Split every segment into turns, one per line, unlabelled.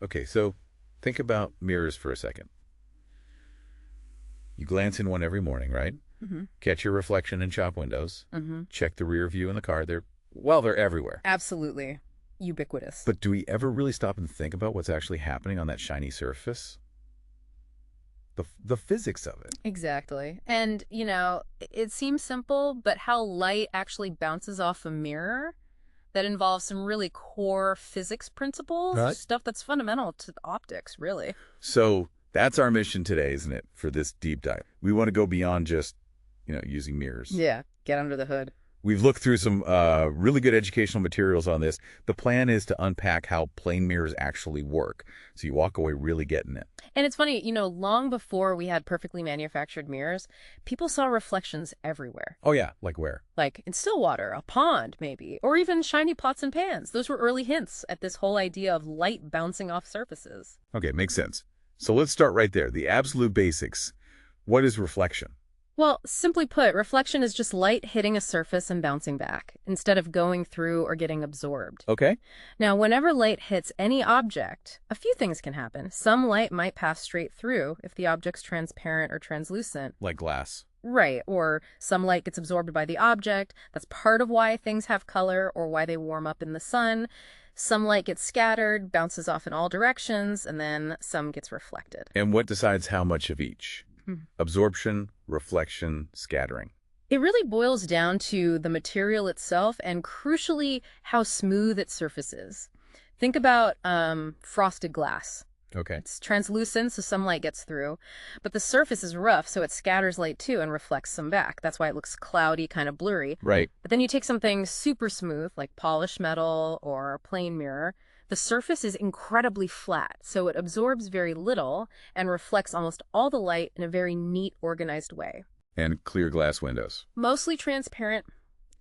Okay, so think about mirrors for a second. You glance in one every morning, right?
Hmm.
Catch your reflection in shop windows.
Hmm.
Check the rear view in the car. They're everywhere.
Absolutely. Ubiquitous.
But do we ever really stop and think about what's actually happening on that shiny surface? The physics of it.
Exactly. And, it seems simple, but how light actually bounces off a mirror, that involves some really core physics principles,
Right.
stuff that's fundamental to optics, really.
So that's our mission today, isn't it, for this deep dive? We want to go beyond just, using mirrors.
Yeah, get under the hood.
We've looked through some really good educational materials on this. The plan is to unpack how plane mirrors actually work, so you walk away really getting it.
And it's funny, long before we had perfectly manufactured mirrors, people saw reflections everywhere.
Oh, yeah, like where?
Like in still water, a pond, maybe, or even shiny pots and pans. Those were early hints at this whole idea of light bouncing off surfaces.
Okay, makes sense. So let's start right there. The absolute basics. What is reflection?
Well, simply put, reflection is just light hitting a surface and bouncing back, instead of going through or getting absorbed.
Okay.
Now, whenever light hits any object, a few things can happen. Some light might pass straight through if the object's transparent or translucent.
Like glass.
Right, or some light gets absorbed by the object. That's part of why things have color or why they warm up in the sun. Some light gets scattered, bounces off in all directions, and then some gets reflected.
And what decides how much of each?
Hmm.
Absorption, reflection, scattering.
It really boils down to the material itself and, crucially, how smooth its surface is. Think about frosted glass.
Okay.
It's translucent, so some light gets through, but the surface is rough, so it scatters light too and reflects some back. That's why it looks cloudy, kind of blurry.
Right.
But then you take something super smooth, like polished metal or a plain mirror. The surface is incredibly flat, so it absorbs very little and reflects almost all the light in a very neat, organized way.
And clear glass windows.
Mostly transparent,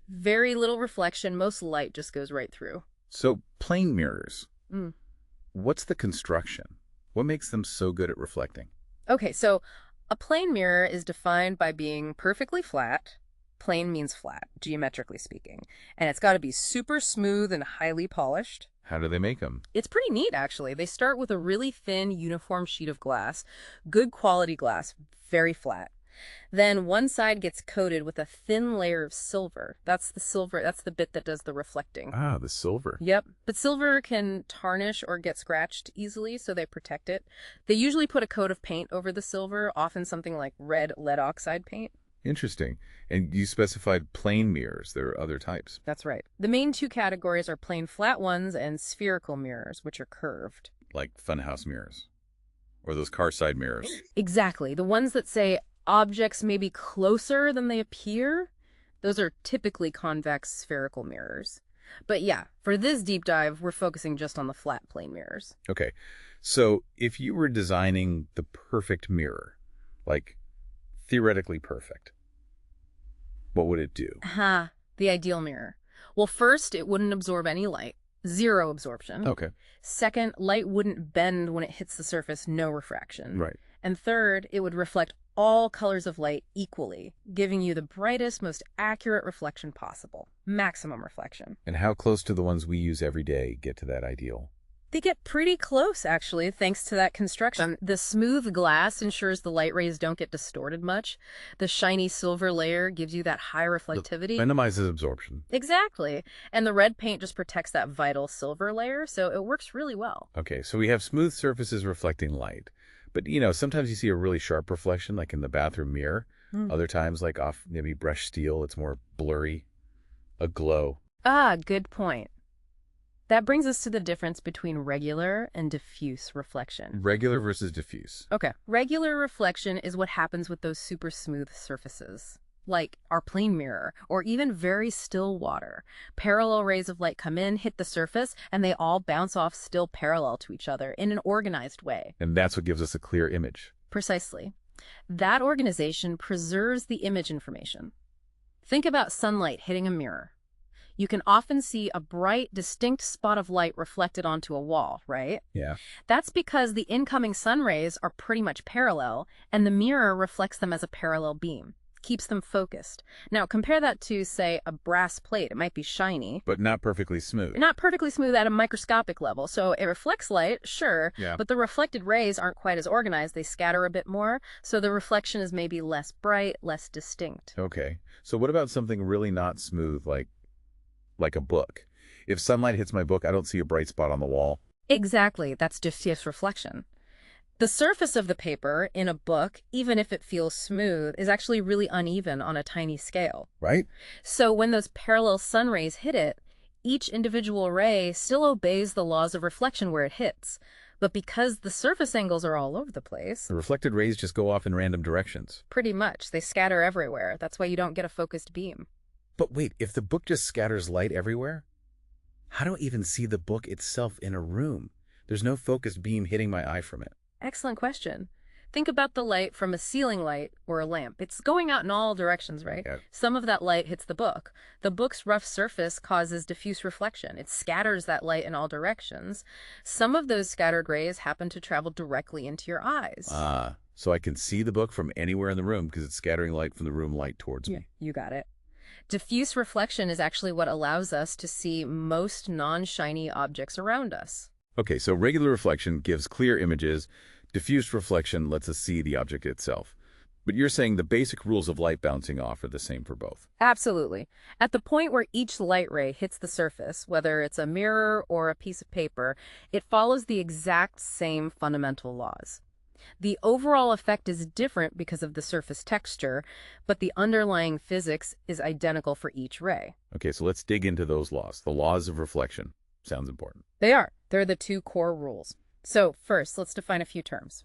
very little reflection, most light just goes right through.
So plane mirrors.
Mm.
What's the construction? What makes them so good at reflecting?
Okay, so a plane mirror is defined by being perfectly flat. Plane means flat, geometrically speaking. And it's got to be super smooth and highly polished.
How do they make them?
It's pretty neat, actually. They start with a really thin, uniform sheet of glass, good quality glass, very flat. Then one side gets coated with a thin layer of silver. That's the bit that does the reflecting.
Ah, the silver.
Yep. But silver can tarnish or get scratched easily, so they protect it. They usually put a coat of paint over the silver, often something like red lead oxide paint.
Interesting. And you specified plane mirrors. There are other types.
That's right. The main two categories are plain flat ones and spherical mirrors, which are curved.
Like funhouse mirrors. Or those car side mirrors.
Exactly. The ones that say objects may be closer than they appear, those are typically convex spherical mirrors. But yeah, for this deep dive, we're focusing just on the flat plane mirrors.
Okay. So if you were designing the perfect mirror, like theoretically perfect, what would it do?
Aha, the ideal mirror. Well, first, it wouldn't absorb any light. Zero absorption.
Okay.
Second, light wouldn't bend when it hits the surface, no refraction.
Right.
And third, it would reflect all colors of light equally, giving you the brightest, most accurate reflection possible. Maximum reflection.
And how close to the ones we use every day get to that ideal?
They get pretty close, actually, thanks to that construction. The smooth glass ensures the light rays don't get distorted much. The shiny silver layer gives you that high reflectivity.
Minimizes absorption.
Exactly. And the red paint just protects that vital silver layer, so it works really well.
Okay, so we have smooth surfaces reflecting light. But, sometimes you see a really sharp reflection, like in the bathroom mirror. Other times, like off maybe brushed steel, it's more blurry, a glow.
Ah, good point. That brings us to the difference between regular and diffuse reflection.
Regular versus diffuse.
Okay. Regular reflection is what happens with those super smooth surfaces, like our plane mirror, or even very still water. Parallel rays of light come in, hit the surface, and they all bounce off still parallel to each other in an organized way.
And that's what gives us a clear image.
Precisely. That organization preserves the image information. Think about sunlight hitting a mirror. You can often see a bright, distinct spot of light reflected onto a wall, right?
Yeah.
That's because the incoming sun rays are pretty much parallel, and the mirror reflects them as a parallel beam. keeps them focused. Now, compare that to, say, a brass plate. It might be shiny,
But not perfectly smooth.
not perfectly smooth at a microscopic level. So it reflects light, sure,
Yeah.
but the reflected rays aren't quite as organized. They scatter a bit more, so the reflection is maybe less bright, less distinct.
Okay. So what about something really not smooth, like a book? If sunlight hits my book, I don't see a bright spot on the wall.
Exactly, that's diffuse reflection. The surface of the paper in a book, even if it feels smooth, is actually really uneven on a tiny scale.
Right?
So when those parallel sun rays hit it, each individual ray still obeys the laws of reflection where it hits. But because the surface angles are all over the place,
The reflected rays just go off in random directions.
pretty much, they scatter everywhere. That's why you don't get a focused beam.
But wait, if the book just scatters light everywhere, how do I even see the book itself in a room? There's no focused beam hitting my eye from it.
Excellent question. Think about the light from a ceiling light or a lamp. It's going out in all directions, right?
Yeah.
Some of that light hits the book. The book's rough surface causes diffuse reflection. It scatters that light in all directions. Some of those scattered rays happen to travel directly into your eyes.
So I can see the book from anywhere in the room because it's scattering light from the room light towards me.
You got it. Diffuse reflection is actually what allows us to see most non-shiny objects around us.
Okay, so regular reflection gives clear images. Diffused reflection lets us see the object itself. But you're saying the basic rules of light bouncing off are the same for both.
Absolutely. At the point where each light ray hits the surface, whether it's a mirror or a piece of paper, it follows the exact same fundamental laws. The overall effect is different because of the surface texture, but the underlying physics is identical for each ray.
Okay, so let's dig into those laws. The laws of reflection. Sounds important.
They are. They're the two core rules. So first, let's define a few terms.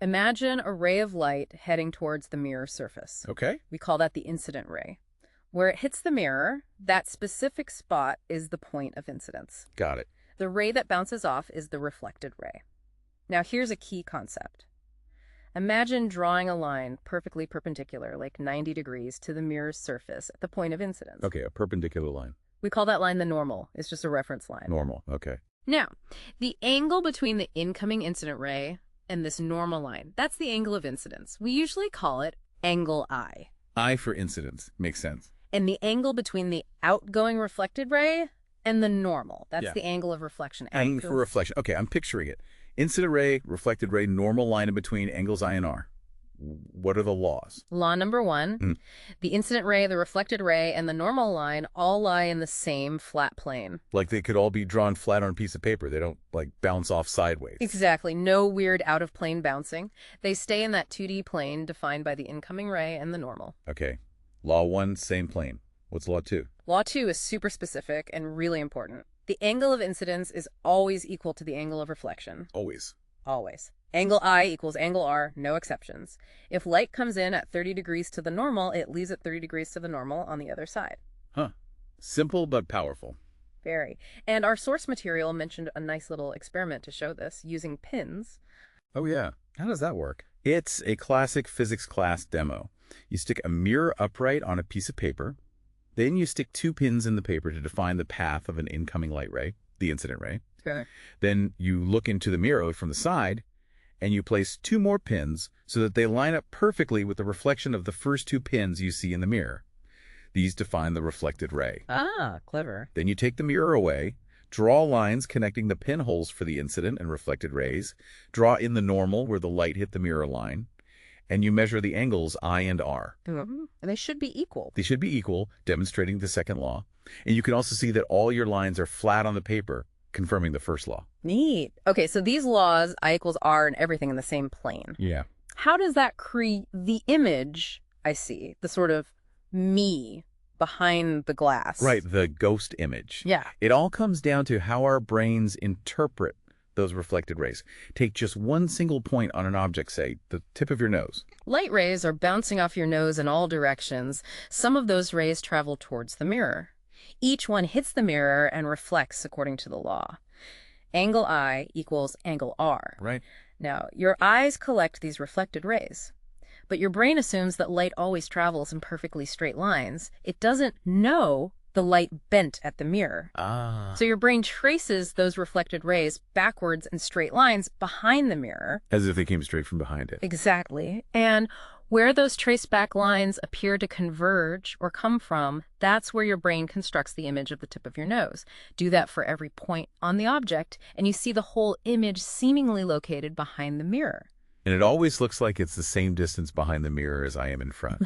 Imagine a ray of light heading towards the mirror surface.
Okay.
We call that the incident ray. Where it hits the mirror, that specific spot is the point of incidence.
Got it.
The ray that bounces off is the reflected ray. Now here's a key concept. Imagine drawing a line perfectly perpendicular, like 90 degrees, to the mirror's surface at the point of incidence.
Okay, a perpendicular line.
We call that line the normal. It's just a reference line.
Normal. Okay.
Now, the angle between the incoming incident ray and this normal line, that's the angle of incidence. We usually call it angle I.
I for incidence. Makes sense.
And the angle between the outgoing reflected ray and the normal, that's
Yeah.
the angle of reflection.
And for reflection. Okay, I'm picturing it. Incident ray, reflected ray, normal line in between, angles I and R. What are the laws?
Law number one, the incident ray, the reflected ray, and the normal line all lie in the same flat plane.
Like they could all be drawn flat on a piece of paper. They don't, like, bounce off sideways.
Exactly. No weird out-of-plane bouncing. They stay in that 2D plane defined by the incoming ray and the normal.
Okay. Law 1, same plane. What's law 2?
Law 2 is super specific and really important. The angle of incidence is always equal to the angle of reflection.
Always.
Always. Angle I equals angle R, no exceptions. If light comes in at 30 degrees to the normal, it leaves at 30 degrees to the normal on the other side.
Huh. Simple but powerful.
Very. And our source material mentioned a nice little experiment to show this using pins.
Oh, yeah. How does that work? It's a classic physics class demo. You stick a mirror upright on a piece of paper. Then you stick 2 pins in the paper to define the path of an incoming light ray, the incident ray.
Okay.
Then you look into the mirror from the side, and you place 2 more pins so that they line up perfectly with the reflection of the first 2 pins you see in the mirror. These define the reflected ray.
Ah, clever.
Then you take the mirror away, draw lines connecting the pinholes for the incident and reflected rays, draw in the normal where the light hit the mirror line, and you measure the angles I and R.
And they should be equal.
They should be equal, demonstrating the second law. And you can also see that all your lines are flat on the paper, confirming the first law.
Neat. Okay, so these laws, I equals R and everything in the same plane.
Yeah.
How does that create the image I see, the sort of me behind the glass?
Right, the ghost image.
Yeah.
It all comes down to how our brains interpret those reflected rays. Take just one single point on an object, say, the tip of your nose.
Light rays are bouncing off your nose in all directions. Some of those rays travel towards the mirror. Each one hits the mirror and reflects according to the law. Angle I equals angle R.
Right.
Now, your eyes collect these reflected rays, but your brain assumes that light always travels in perfectly straight lines. It doesn't know the light bent at the mirror.
Ah.
So your brain traces those reflected rays backwards in straight lines behind the mirror.
As if they came straight from behind it.
Exactly. And where those traced back lines appear to converge or come from, that's where your brain constructs the image of the tip of your nose. Do that for every point on the object, and you see the whole image seemingly located behind the mirror.
And it always looks like it's the same distance behind the mirror as I am in front.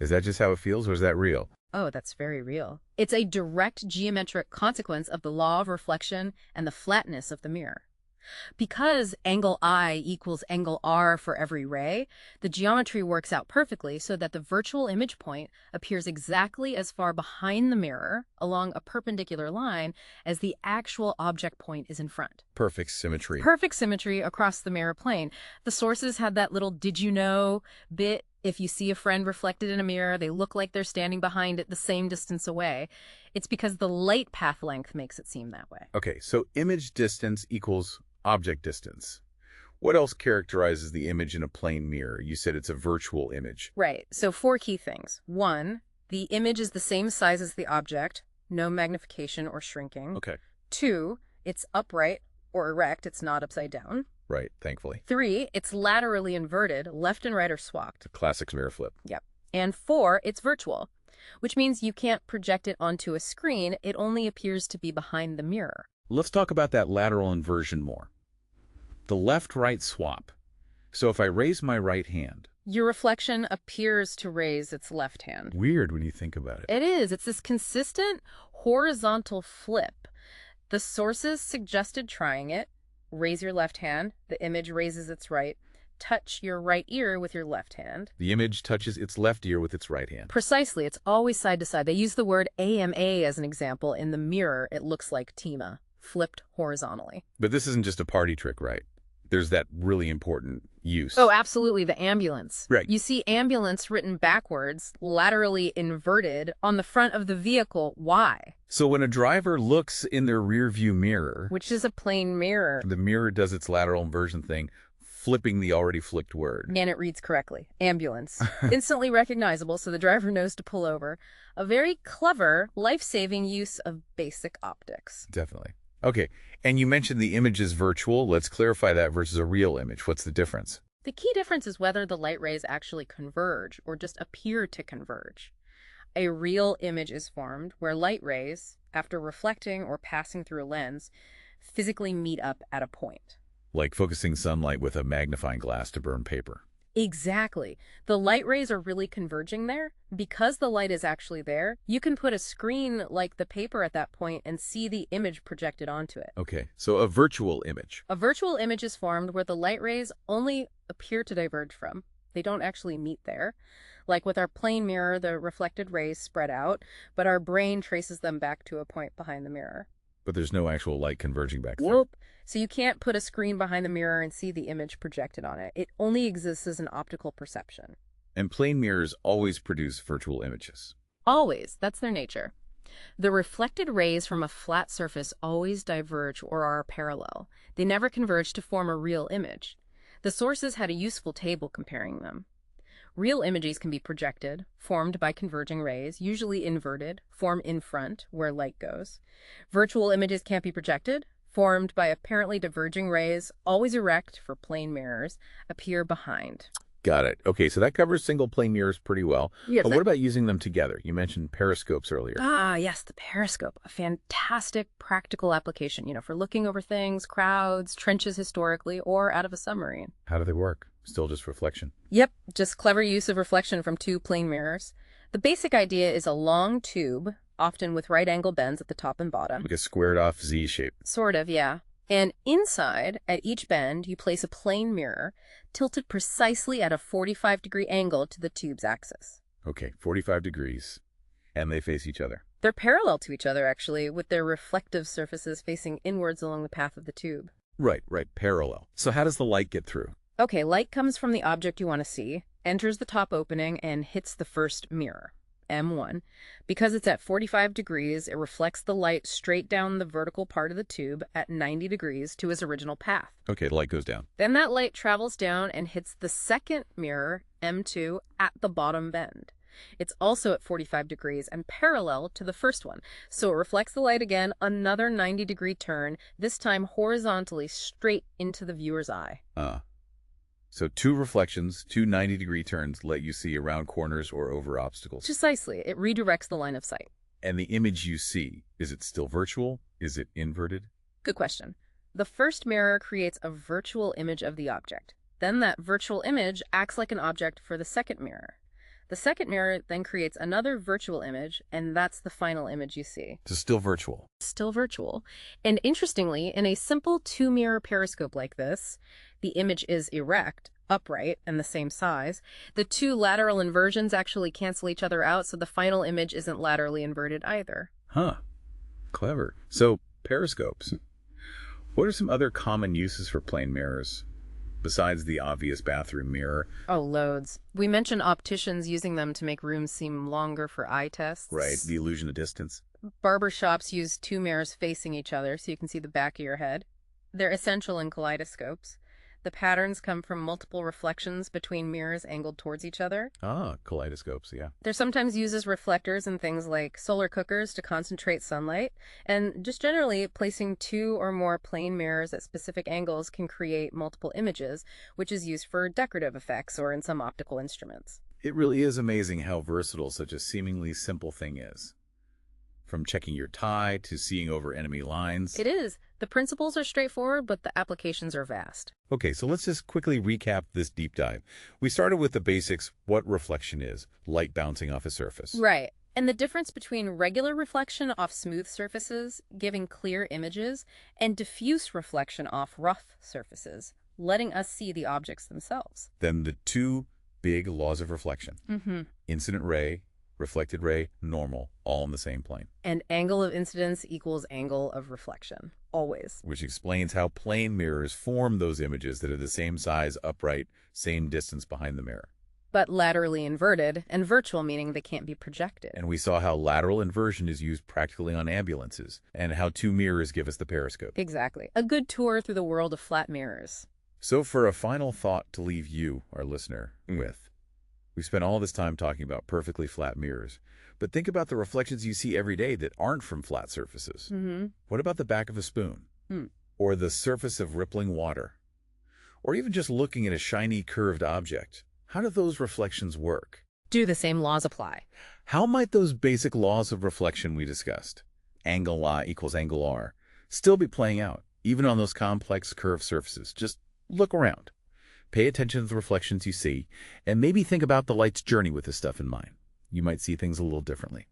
Is that just how it feels, or is that real?
Oh, that's very real. It's a direct geometric consequence of the law of reflection and the flatness of the mirror. Because angle I equals angle R for every ray, the geometry works out perfectly so that the virtual image point appears exactly as far behind the mirror along a perpendicular line as the actual object point is in front.
Perfect symmetry.
Perfect symmetry across the mirror plane. The sources had that little did you know bit. If you see a friend reflected in a mirror, they look like they're standing behind it the same distance away. It's because the light path length makes it seem that way.
Okay, so image distance equals object distance. What else characterizes the image in a plane mirror? You said it's a virtual image.
Right. So 4 key things. 1, the image is the same size as the object, no magnification or shrinking.
Okay.
2, it's upright or erect, it's not upside down.
Right, thankfully.
3, it's laterally inverted, left and right are swapped.
The classic mirror flip.
Yep. And 4, it's virtual, which means you can't project it onto a screen. It only appears to be behind the mirror.
Let's talk about that lateral inversion more. The left-right swap. So if I raise my right hand...
Your reflection appears to raise its left hand.
Weird when you think about it.
It is. It's this consistent horizontal flip. The sources suggested trying it. Raise your left hand. The image raises its right. Touch your right ear with your left hand.
The image touches its left ear with its right hand.
Precisely. It's always side to side. They use the word AMA as an example. In the mirror, it looks like TIMA, flipped horizontally.
But this isn't just a party trick, right? There's that really important use.
Oh, absolutely. The ambulance.
Right.
You see ambulance written backwards, laterally inverted, on the front of the vehicle. Why?
So when a driver looks in their rear view mirror,
Which is a plane mirror.
the mirror does its lateral inversion thing, flipping the already flicked word.
And it reads correctly. Ambulance. Instantly recognizable, so the driver knows to pull over. A very clever, life-saving use of basic optics.
Definitely. Okay, and you mentioned the image is virtual. Let's clarify that versus a real image. What's the difference?
The key difference is whether the light rays actually converge or just appear to converge. A real image is formed where light rays, after reflecting or passing through a lens, physically meet up at a point.
Like focusing sunlight with a magnifying glass to burn paper.
Exactly. The light rays are really converging there. Because the light is actually there, you can put a screen like the paper at that point and see the image projected onto it.
Okay, so a virtual image.
A virtual image is formed where the light rays only appear to diverge from. They don't actually meet there. Like with our plane mirror, the reflected rays spread out, but our brain traces them back to a point behind the mirror.
But there's no actual light converging back there.
Nope. So you can't put a screen behind the mirror and see the image projected on it. It only exists as an optical perception.
And plane mirrors always produce virtual images.
Always. That's their nature. The reflected rays from a flat surface always diverge or are parallel. They never converge to form a real image. The sources had a useful table comparing them. Real images can be projected, formed by converging rays, usually inverted, form in front, where light goes. Virtual images can't be projected, formed by apparently diverging rays, always erect for plane mirrors, appear behind.
Got it. Okay, so that covers single plane mirrors pretty well.
Yes,
But what about using them together? You mentioned periscopes earlier.
Ah, yes, the periscope, a fantastic practical application, for looking over things, crowds, trenches historically, or out of a submarine.
How do they work? Still just reflection.
Yep, just clever use of reflection from 2 plane mirrors. The basic idea is a long tube, often with right angle bends at the top and bottom.
Like a squared off Z shape.
Sort of, yeah. And inside, at each bend, you place a plane mirror tilted precisely at a 45-degree angle to the tube's axis.
Okay, 45 degrees. And they face each other.
They're parallel to each other, actually, with their reflective surfaces facing inwards along the path of the tube.
Right, parallel. So how does the light get through?
Okay, light comes from the object you want to see, enters the top opening, and hits the first mirror, M1. Because it's at 45 degrees, it reflects the light straight down the vertical part of the tube at 90 degrees to its original path.
Okay, the light goes down.
Then that light travels down and hits the second mirror, M2, at the bottom bend. It's also at 45 degrees and parallel to the first one. So it reflects the light again, another 90-degree turn, this time horizontally straight into the viewer's eye.
So two reflections, two 90-degree turns let you see around corners or over obstacles.
Precisely. It redirects the line of sight.
And the image you see, is it still virtual? Is it inverted?
Good question. The first mirror creates a virtual image of the object. Then that virtual image acts like an object for the second mirror. The second mirror then creates another virtual image, and that's the final image you see.
So still virtual.
Still virtual. And interestingly, in a simple two-mirror periscope like this, the image is erect, upright, and the same size. The two lateral inversions actually cancel each other out, so the final image isn't laterally inverted either.
Huh. Clever. So, periscopes. What are some other common uses for plane mirrors, besides the obvious bathroom mirror?
Oh, loads. We mentioned opticians using them to make rooms seem longer for eye tests.
Right, the illusion of distance.
Barber shops use two mirrors facing each other so you can see the back of your head. They're essential in kaleidoscopes. The patterns come from multiple reflections between mirrors angled towards each other.
Ah, kaleidoscopes, yeah.
They're sometimes used as reflectors in things like solar cookers to concentrate sunlight. And just generally, placing two or more plane mirrors at specific angles can create multiple images, which is used for decorative effects or in some optical instruments.
It really is amazing how versatile such a seemingly simple thing is. From checking your tie to seeing over enemy lines.
It is. The principles are straightforward, but the applications are vast.
Okay, so let's just quickly recap this deep dive. We started with the basics, what reflection is, light bouncing off a surface.
Right. And the difference between regular reflection off smooth surfaces, giving clear images, and diffuse reflection off rough surfaces, letting us see the objects themselves.
Then the two big laws of reflection. Incident ray, reflected ray, normal, all in the same plane.
And angle of incidence equals angle of reflection, always.
Which explains how plane mirrors form those images that are the same size, upright, same distance behind the mirror.
But laterally inverted, and virtual meaning they can't be projected.
And we saw how lateral inversion is used practically on ambulances, and how two mirrors give us the periscope.
Exactly. A good tour through the world of flat mirrors.
So for a final thought to leave you, our listener, with, we spent all this time talking about perfectly flat mirrors, but think about the reflections you see every day that aren't from flat surfaces. What about the back of a spoon? Or the surface of rippling water? Or even just looking at a shiny curved object? How do those reflections work?
Do the same laws apply?
How might those basic laws of reflection we discussed, angle I equals angle R, still be playing out, even on those complex curved surfaces? Just look around. Pay attention to the reflections you see, and maybe think about the light's journey with this stuff in mind. You might see things a little differently.